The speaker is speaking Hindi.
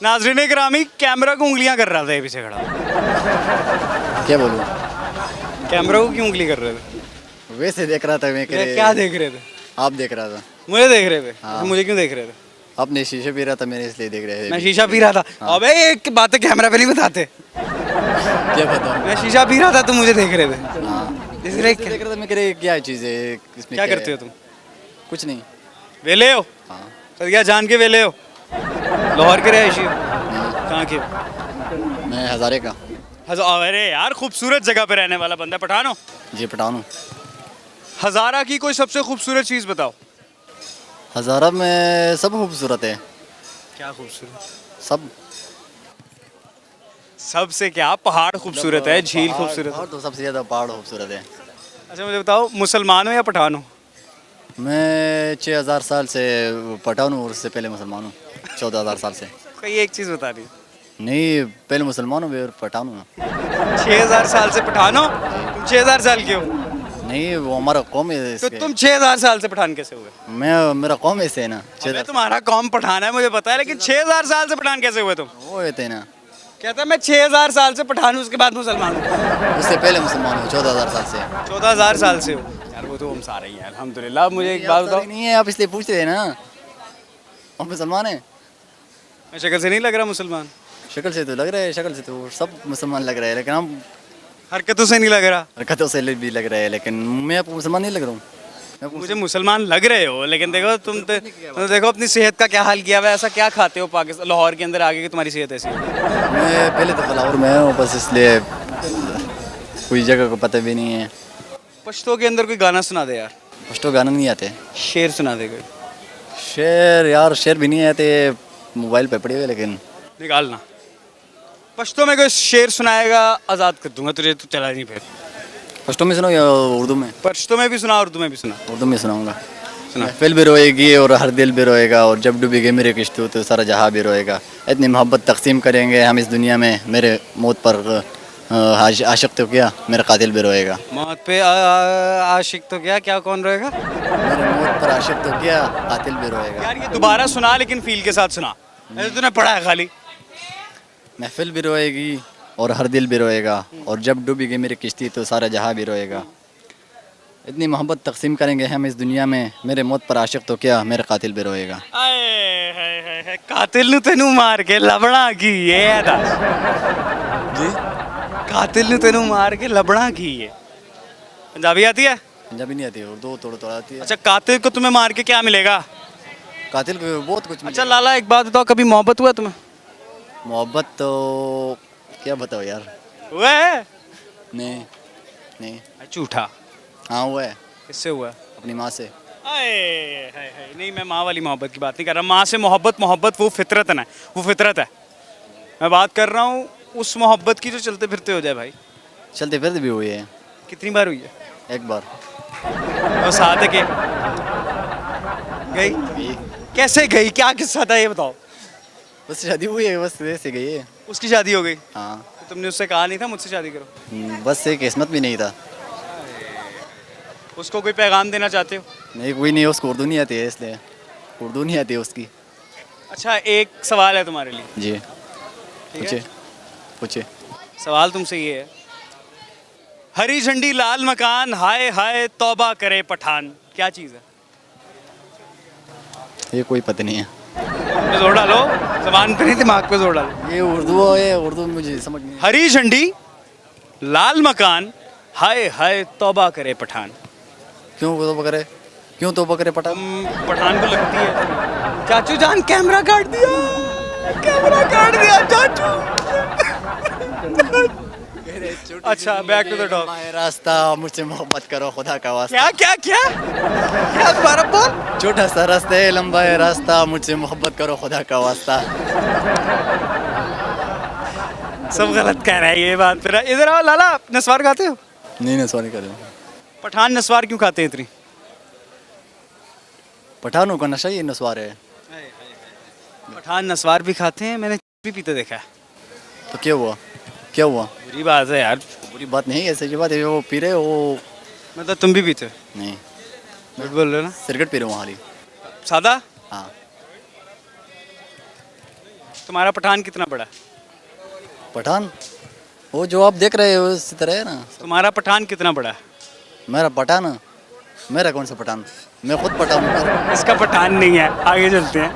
नाजरीन गिरामी, कैमरा को उंगलियां कर रहा था ये पीछे खड़ा। क्या बोलूँ, कैमरा को क्यों उंगली कर रहे थे? वैसे देख रहा था मैं क्या देख रहे थे? आप देख रहा था, मुझे देख रहे थे? हाँ। मुझे क्यों देख रहे थे? आपने शीशे पी रहा था, मैंने इसलिए देख रहे थे। मैं शीशा पी रहा था। अबे एक बात है, कैमरा पे नहीं बताते। क्या बताऊँ। मैं शीशा पी रहा था, तुम मुझे देख रहे थे। हाँ, इसलिए देख रहा था मैं, कह रहे क्या चीज़ है इसमें, क्या करते हो तुम? कुछ नहीं। वेले हो? हाँ, सर जान के वेले हो? लाहौर के रहायशी हो? कहाँ के? मैं हज़ारे का। अरे यार, खूबसूरत जगह पे रहने वाला बंदा। पठान हो? जी पठान हूँ। हजारा की कोई सबसे खूबसूरत चीज़ बताओ। हज़ारा में सब खूबसूरत है, क्या खूबसूरत? सब। सबसे क्या, पहाड़ खूबसूरत है, झील खूबसूरत है। पहाड़ तो सबसे ज़्यादा पहाड़ खूबसूरत है। अच्छा मुझे बताओ, मुसलमान हो या पठान हो? मैं 6000 साल से पठान हूँ और उससे पहले मुसलमान हूँ, 14000 साल से। कोई एक चीज़ बता रही। नहीं, पहले मुसलमान हूँ फिर पठान हूँ। 6000 साल से पठान हो? तुम 6000 साल के हो? नहीं, वो हमारा कौम है तो इसके। तुम 6000 साल से पठान कैसे हुए? मेरा कौम ऐसे है ना, अबे तुम्हारा कौम पठान है मुझे पता है, लेकिन 6000 साल से पठान कैसे हुए तुम? वो होते हैं ना, कहता है मैं 6000 साल से पठान हूँ, उसके बाद मुसलमान हूँ। उससे पहले मुसलमान हूँ 14000 साल से। 14000 साल से हो यार, वो तो हम सारे ही हैं अल्हम्दुलिल्लाह। अब मुझे एक बात बताओ, नहीं है, आप इसलिए पूछते हैं ना, हम मुसलमान हैं। मैं शक्ल से नहीं लग रहा मुसलमान? शक्ल से तो लग रहा है, शक्ल से तो सब मुसलमान लग रहा है, लेकिन हम हरकतों से नहीं लग रहा। हरकतों से भी लग रहा है, लेकिन मैं आपको मुसलमान नहीं लग रहा हूँ। मुझे मुसलमान लग रहे हो, लेकिन देखो तुम तो देखो अपनी सेहत का क्या हाल किया हुआ है। ऐसा क्या खाते हो पाकिस्तान लाहौर के अंदर आगे कि तुम्हारी सेहत ऐसी है? मैं पहले तो लाहौर में हूँ, बस इसलिए कोई जगह को पता भी नहीं है। पश्तो के अंदर कोई गाना सुना दे यार। फर्स्टो गाना नहीं आते। शेर सुना दे कोई। शेर यार, शेर भी नहीं आते, मोबाइल पे पड़े हुए, लेकिन निकालना। पश्तो में कोई शेर सुनाएगा, आज़ाद कर दूंगा तुझे, तो चला नहीं फिर। फर्स्टो में सुनो या उर्दू में? पश्तो में भी सुना, उर्दू में भी सुना। उर्दू में सुनाऊंगा। सुना। महफिल भी रोएगी और हर दिल भी रोएगा, और जब डूबेगी मेरी किश्ती तो सारा जहां भी रोएगा। इतनी मोहब्बत तकसीम करेंगे हम इस दुनिया में, मेरे मौत पर आशिक तो क्या मेरा कातिल भी रोएगा। मौत पे आशिक तो क्या, क्या कौन रहेगा? मेरे मौत पर आशिक तो क्या कातिल भी रोएगा। यार ये दोबारा सुना, लेकिन फील के साथ सुना। ऐसे तूने पढ़ा है खाली। महफिल भी रोएगी और हर दिल भी रोएगा, और जब डूबेगी मेरी किश्ती तो सारा जहां भी रोएगा। इतनी मोहब्बत तकसीम करेंगे हम इस दुनिया में, मेरे मौत पर आशिक तो क्या मेरा कातिल भी रोएगा। कातिल नु तेनू मार के लबड़ा की ये जी, कातिल नु तेनू मार के लबड़ा की है। पंजाबी आती है? पंजाबी नहीं आती, उर्दू थोड़ा थोड़ा आती है। अच्छा, कातिल को तुम्हें मार के क्या मिलेगा? कातिल को बहुत कुछ अच्छा लाला, एक बात बताओ, कभी मोहब्बत हुआ तुम्हें? मोहब्बत तो क्या बताओ यार। हुआ है? नहीं नहीं। झूठा। हाँ हुआ है, किससे हुआ? अपनी माँ से। नहीं, मैं माँ वाली मोहब्बत की बात नहीं कर रहा। माँ से मोहब्बत वो फितरत है ना, वो फितरत है। मैं बात कर रहा हूँ उस मोहब्बत की जो चलते फिरते हो जाए भाई। चलते फिरते भी हुई है। कितनी बार हुई है? एक बार। और साथ है के गई? कैसे गई, क्या किस्सा था ये बताओ। बस शादी हुई है, बस वैसे गई है। उसकी शादी हो गई? हाँ। तो तुमने उससे कहा नहीं था मुझसे शादी करो? बस से किस्मत भी नहीं था। उसको कोई पैगाम देना चाहते हो? नहीं, कोई नहीं, उसको उर्दू नहीं आती है, इसलिए उर्दू नहीं आती है उसकी। अच्छा, एक सवाल है तुम्हारे लिए। जी ठीक है? पूछे पूछे। सवाल तुमसे ये है, हरी झंडी लाल मकान, हाय हाय तौबा करे पठान, क्या चीज़ है? ये कोई पता नहीं है। पे जोर डालो, जबान पे नहीं दिमाग पे जोर डालो। ये उर्दू है, उर्दू मुझे समझ नहीं। हरी झंडी लाल मकान, हाय हाय तौबा करे पठान। क्यों तोबा करे, क्यों तोबा करे पठान? पठान को लगती है। चाचू जान कैमरा काट दिया, कैमरा काट दिया चाचू। अच्छा, बैक टू द टॉप। रास्ता मुझसे मोहब्बत करो खुदा का वास्ता। क्या क्या क्या क्या, दोबारा बोल। छोटा सा रास्ता है, लंबा है रास्ता, मुझसे मोहब्बत करो खुदा का वास्ता। सब गलत कह रहा है ये बात। फिर इधर आओ लाला, नस्वार खाते हो? नहीं नहीं, सॉरी कर। पठान नस्वार क्यों खाते हैं इतनी? पठानों का नशा ही नस्वार है। पठान नस्वार भी खाते हैं, मैंने भी पीते देखा है। तो क्या हुआ, क्या हुआ? बुरी बात है यार। बुरी बात नहीं है, सही बात है। वो पी रहे वो। मतलब तुम भी पीते हो? नहीं, झूठ बोल रहे हो ना? सिगरेट पी रहे हो वहाँ। सादा? हाँ। तुम्हारा पठान कितना बड़ा है? पठान वो जो आप देख रहे हो उसी तरह है ना। तुम्हारा पठान कितना बड़ा है? मेरा पठान, मेरा कौन सा पठान, मैं खुद पठान हूँ। इसका पठान नहीं है, आगे चलते हैं।